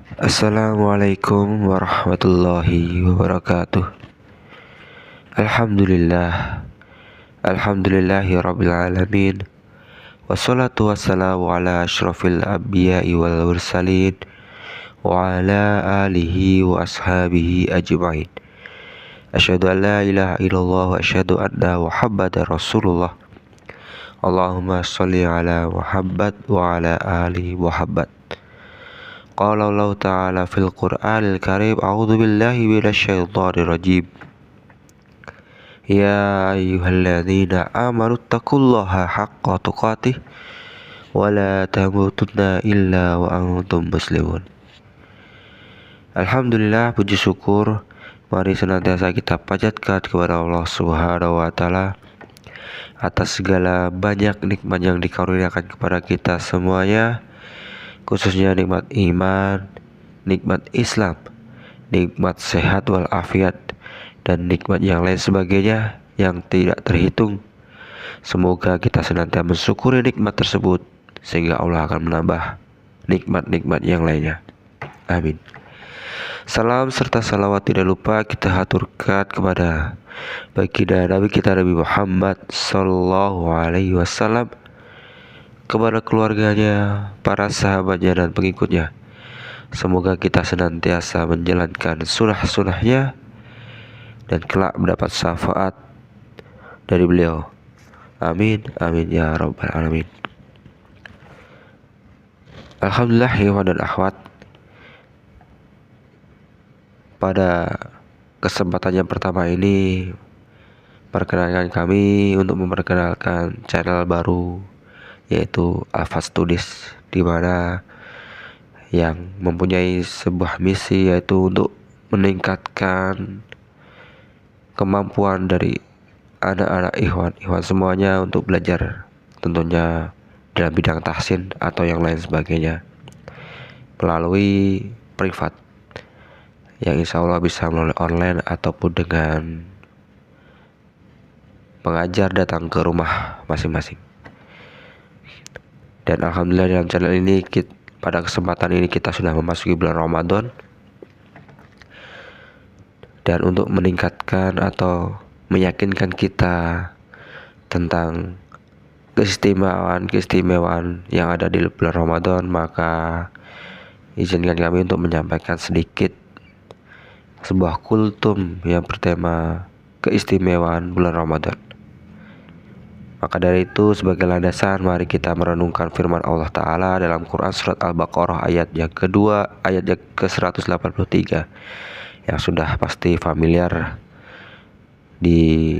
Assalamualaikum warahmatullahi wabarakatuh. Alhamdulillah, alhamdulillahi rabbil alamin. Wassalatu wassalamu ala asyrafil anbiya'i wal mursalin wa ala alihi wa ashabihi ajma'in. Asyhadu an la ilaha illallah wa asyhadu anna Muhammadar Rasulullah. Allahumma sholli ala Muhammad wa ala ali Muhammad. Qala Allah Ta'ala fil Qur'anil Karim, a'udzu billahi minasyaitonir rajim. Ya ayyuhalladzina amanu taqullaha haqqa tuqatih wa la tamutunna illa wa antum muslimun. Alhamdulillah, puji syukur mari senantiasa kita panjatkan kepada Allah Subhanahu wa taala atas segala banyak nikmat yang dikaruniakan kepada kita semuanya, khususnya nikmat iman, nikmat Islam, nikmat sehat walafiat, dan nikmat yang lain sebagainya yang tidak terhitung. Semoga kita senantiasa mensyukuri nikmat tersebut sehingga Allah akan menambah nikmat-nikmat yang lainnya. Amin. Salam serta salawat tidak lupa kita haturkan kepada baginda Nabi kita Nabi Muhammad Sallallahu Alaihi Wasallam, kepada keluarganya, para sahabatnya dan pengikutnya. Semoga kita senantiasa menjalankan sunnah-sunnahnya dan kelak mendapat syafaat dari beliau. Amin, amin ya rabbal alamin. Alhamdulillah, ikhwan dan akhwat, pada kesempatan yang pertama ini perkenalkan kami untuk memperkenalkan channel baru, yaitu Alfa Studies, di mana yang mempunyai sebuah misi yaitu untuk meningkatkan kemampuan dari anak-anak ikhwan semuanya untuk belajar, tentunya dalam bidang tahsin atau yang lain sebagainya, melalui privat yang insya Allah bisa melalui online ataupun dengan pengajar datang ke rumah masing-masing. Dan alhamdulillah dalam channel ini pada kesempatan ini kita sudah memasuki bulan Ramadan, dan untuk meningkatkan atau meyakinkan kita tentang keistimewaan yang ada di bulan Ramadan, maka izinkan kami untuk menyampaikan sedikit sebuah kultum yang bertema keistimewaan bulan Ramadan. Maka dari itu, sebagai landasan, mari kita merenungkan firman Allah Ta'ala dalam Quran Surat Al-Baqarah ayat yang kedua, ayat yang ke-183, yang sudah pasti familiar di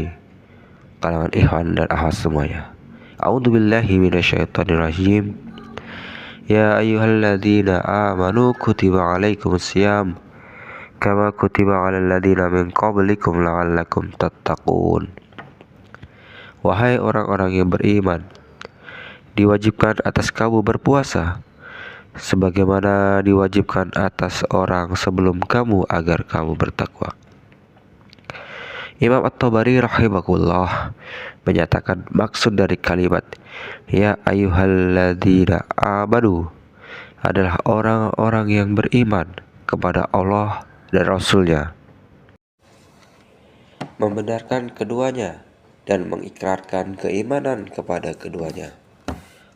kalangan ikhwan dan akhwat semuanya. A'udzu billahi minasyaitonir rajim. Ya ayyuhalladzina amanu kutiba alaikumusiyam kama kutiba alal ladzina min qablikum la'allakum tattaqun. Wahai orang-orang yang beriman, diwajibkan atas kamu berpuasa sebagaimana diwajibkan atas orang sebelum kamu agar kamu bertakwa. Imam At-Tabari rahimahullah menyatakan maksud dari kalimat ya ayyuhalladzina amanu adalah orang-orang yang beriman kepada Allah dan Rasul-Nya, membenarkan keduanya dan mengikrarkan keimanan kepada keduanya.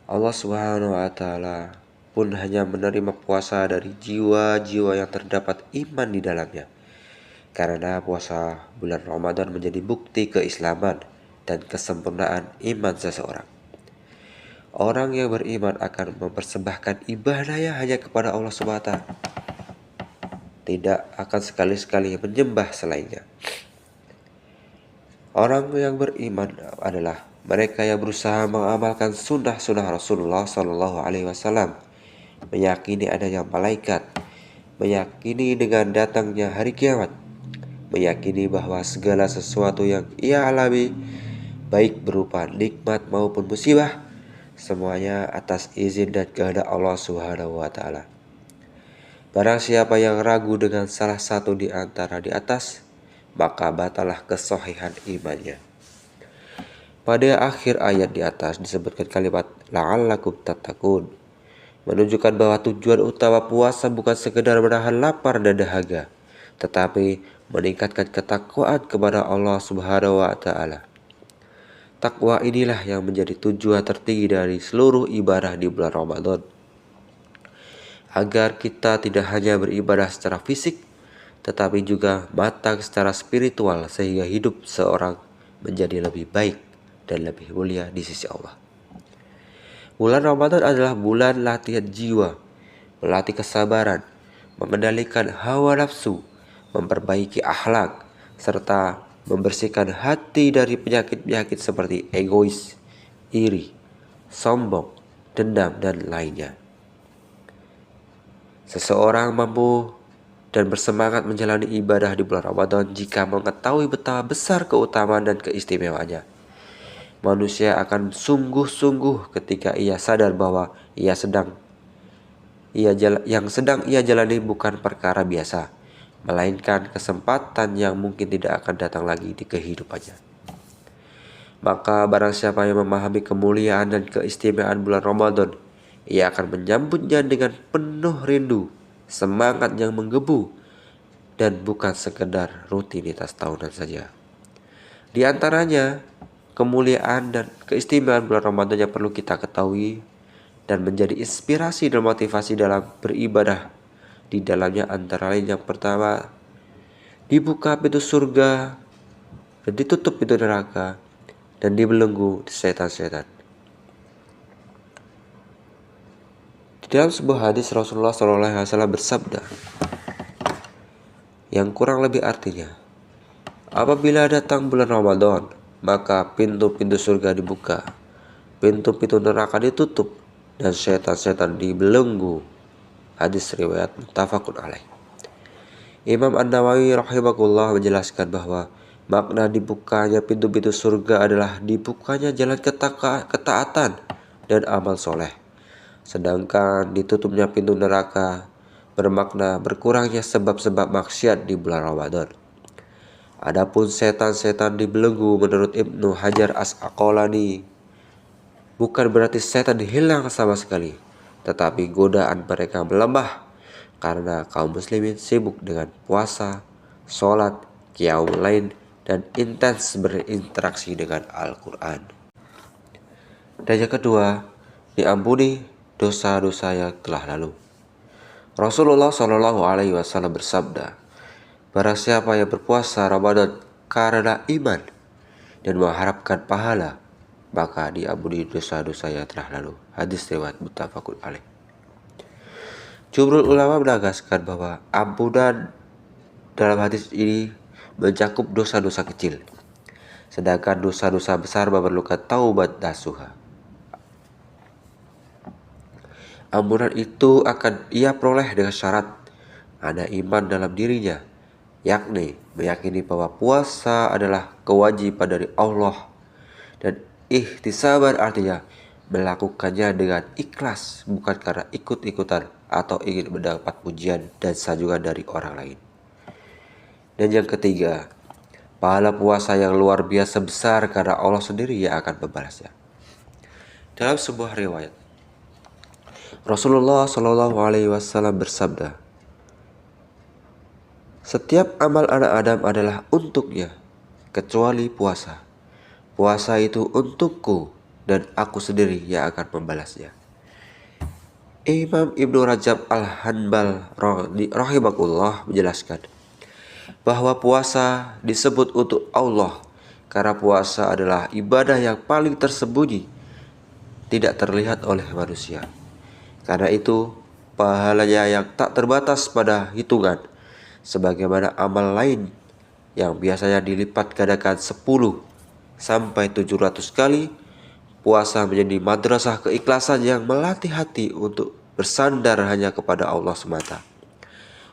Allah Subhanahu wa taala pun hanya menerima puasa dari jiwa-jiwa yang terdapat iman di dalamnya, karena puasa bulan Ramadan menjadi bukti keislaman dan kesempurnaan iman seseorang. Orang yang beriman akan mempersembahkan ibadahnya hanya kepada Allah Subhanahu wa taala, tidak akan sekali-sekali menyembah selainnya. Orang yang beriman adalah mereka yang berusaha mengamalkan sunnah-sunnah Rasulullah Sallallahu Alaihi Wasallam, meyakini adanya malaikat, meyakini dengan datangnya hari kiamat, meyakini bahwa segala sesuatu yang ia alami, baik berupa nikmat maupun musibah, semuanya atas izin dan kehendak Allah Subhanahu wa taala. Barang siapa yang ragu dengan salah satu di antara di atas, maka batalah kesohihan imannya. Pada akhir ayat di atas disebutkan kalimat la'allakum tattaqun, menunjukkan bahwa tujuan utama puasa bukan sekedar menahan lapar dan dahaga, tetapi meningkatkan ketakwaan kepada Allah Subhanahu wa Ta'ala. Takwa inilah yang menjadi tujuan tertinggi dari seluruh ibadah di bulan Ramadan, agar kita tidak hanya beribadah secara fisik, tetapi juga matang secara spiritual, sehingga hidup seorang menjadi lebih baik dan lebih mulia di sisi Allah. Bulan Ramadan adalah bulan latihan jiwa, melatih kesabaran, mengendalikan hawa nafsu, memperbaiki akhlak, serta membersihkan hati dari penyakit-penyakit seperti egois, iri, sombong, dendam, dan lainnya. Seseorang mampu dan bersemangat menjalani ibadah di bulan Ramadan jika mengetahui betapa besar keutamaan dan keistimewaannya. Manusia akan sungguh-sungguh ketika ia sadar bahwa yang sedang ia jalani bukan perkara biasa, melainkan kesempatan yang mungkin tidak akan datang lagi di kehidupannya. Maka barang siapa yang memahami kemuliaan dan keistimewaan bulan Ramadan, ia akan menyambutnya dengan penuh rindu, semangat yang menggebu, dan bukan sekedar rutinitas tahunan saja. Di antaranya, kemuliaan dan keistimewaan bulan Ramadan yang perlu kita ketahui dan menjadi inspirasi dan motivasi dalam beribadah di dalamnya antara lain yang pertama, dibuka pintu surga dan ditutup pintu neraka dan dibelenggu setan-setan. Di dalam sebuah hadis Rasulullah SAW bersabda yang kurang lebih artinya, apabila datang bulan Ramadan, maka pintu-pintu surga dibuka, pintu-pintu neraka ditutup, dan setan-setan dibelenggu. Hadis riwayat muttafaqun alaih. Imam An-Nawawi rahimahullah menjelaskan bahwa makna dibukanya pintu-pintu surga adalah dibukanya jalan ketaatan dan amal soleh. Sedangkan ditutupnya pintu neraka bermakna berkurangnya sebab-sebab maksiat di bulan Ramadan. Adapun setan-setan dibelenggu menurut Ibnu Hajar Asqalani, bukan berarti setan hilang sama sekali, tetapi godaan mereka melemah karena kaum muslimin sibuk dengan puasa, sholat, qiyamul lail, dan intens berinteraksi dengan Al-Quran. Dan yang kedua, diampuni dosa-dosa yang telah lalu. Rasulullah SAW bersabda, barang siapa yang berpuasa Ramadan karena iman dan mengharapkan pahala, maka diampuni dosa-dosa yang telah lalu. Hadis riwayat muttafaqun alaih. Jumhur ulama menegaskan bahwa ampunan dalam hadis ini mencakup dosa-dosa kecil, sedangkan dosa-dosa besar memerlukan taubat nasuha. Ampunan itu akan ia peroleh dengan syarat ada iman dalam dirinya, yakni meyakini bahwa puasa adalah kewajiban dari Allah, dan ihtisaban artinya melakukannya dengan ikhlas, bukan karena ikut-ikutan atau ingin mendapat pujian dan sanjungan dari orang lain. Dan yang ketiga, pahala puasa yang luar biasa besar karena Allah sendiri yang akan membalasnya. Dalam sebuah riwayat, Rasulullah SAW bersabda, setiap amal anak Adam adalah untuknya, kecuali puasa. Puasa itu untukku, dan aku sendiri yang akan membalasnya. Imam Ibnu Rajab Al-Hanbal rahimahullah menjelaskan bahwa puasa disebut untuk Allah karena puasa adalah ibadah yang paling tersembunyi, tidak terlihat oleh manusia. Karena itu pahalanya yang tak terbatas pada hitungan, sebagaimana amal lain yang biasanya dilipat gandakan 10 sampai 700 kali. Puasa menjadi madrasah keikhlasan yang melatih hati untuk bersandar hanya kepada Allah semata,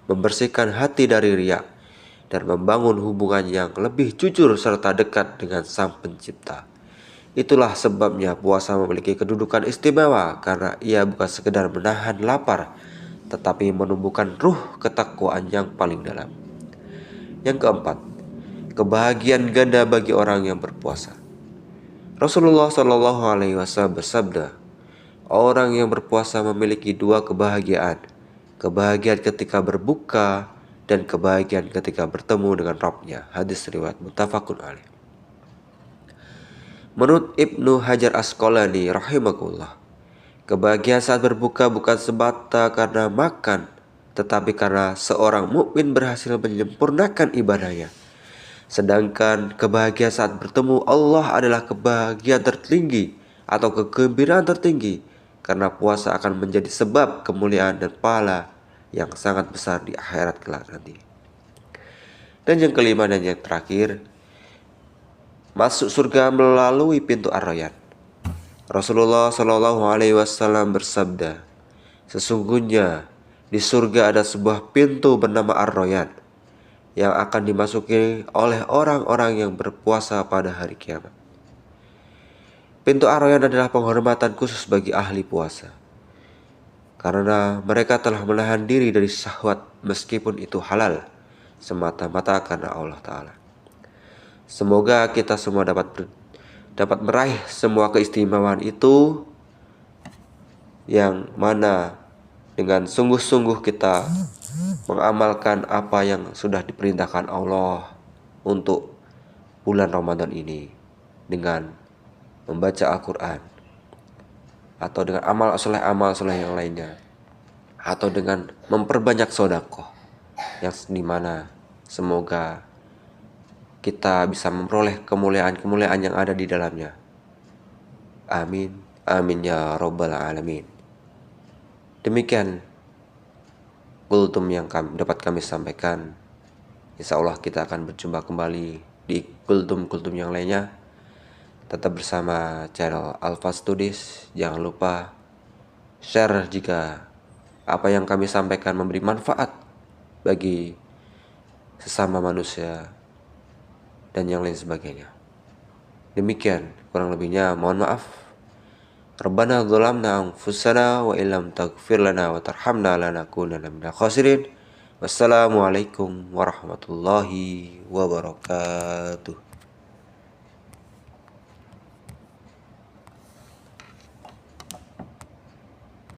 membersihkan hati dari riya, dan membangun hubungan yang lebih jujur serta dekat dengan Sang Pencipta. Itulah sebabnya puasa memiliki kedudukan istimewa, karena ia bukan sekedar menahan lapar, tetapi menumbuhkan ruh ketakwaan yang paling dalam. Yang keempat, kebahagiaan ganda bagi orang yang berpuasa. Rasulullah SAW bersabda, Orang yang berpuasa memiliki dua kebahagiaan. Kebahagiaan ketika berbuka dan kebahagiaan ketika bertemu dengan Rabbnya. Hadis riwayat muttafaqun alaih. Menurut Ibnu Hajar Asqalani rahimahullah, kebahagiaan saat berbuka bukan semata karena makan, tetapi karena seorang mukmin berhasil menyempurnakan ibadahnya. Sedangkan kebahagiaan saat bertemu Allah adalah kebahagiaan tertinggi atau kegembiraan tertinggi, karena puasa akan menjadi sebab kemuliaan dan pahala yang sangat besar di akhirat kelak nanti. Dan yang kelima dan yang terakhir, masuk surga melalui pintu Ar-Rayyan. Rasulullah Shallallahu Alaihi Wasallam bersabda, sesungguhnya di surga ada sebuah pintu bernama Ar-Rayyan yang akan dimasuki oleh orang-orang yang berpuasa pada hari kiamat. Pintu Ar-Rayyan adalah penghormatan khusus bagi ahli puasa, karena mereka telah menahan diri dari syahwat meskipun itu halal, semata-mata karena Allah Ta'ala. Semoga kita semua dapat meraih semua keistimewaan itu, yang mana dengan sungguh-sungguh kita mengamalkan apa yang sudah diperintahkan Allah untuk bulan Ramadan ini, dengan membaca Al-Quran, atau dengan amal soleh yang lainnya, atau dengan memperbanyak sedekah, yang dimana semoga kita bisa memperoleh kemuliaan-kemuliaan yang ada di dalamnya. Amin, amin ya robbal alamin. Demikian kultum yang dapat kami sampaikan. Insya Allah kita akan berjumpa kembali di kultum-kultum yang lainnya. Tetap bersama channel Alfa Studies. Jangan lupa share jika apa yang kami sampaikan memberi manfaat bagi sesama manusia dan yang lain sebagainya. Demikian kurang lebihnya, mohon maaf. Rabbana dzalamna anfusana wa illam taghfir lana wa tarhamna lanakunanna minal khasirin. Wassalamualaikum warahmatullahi wabarakatuh.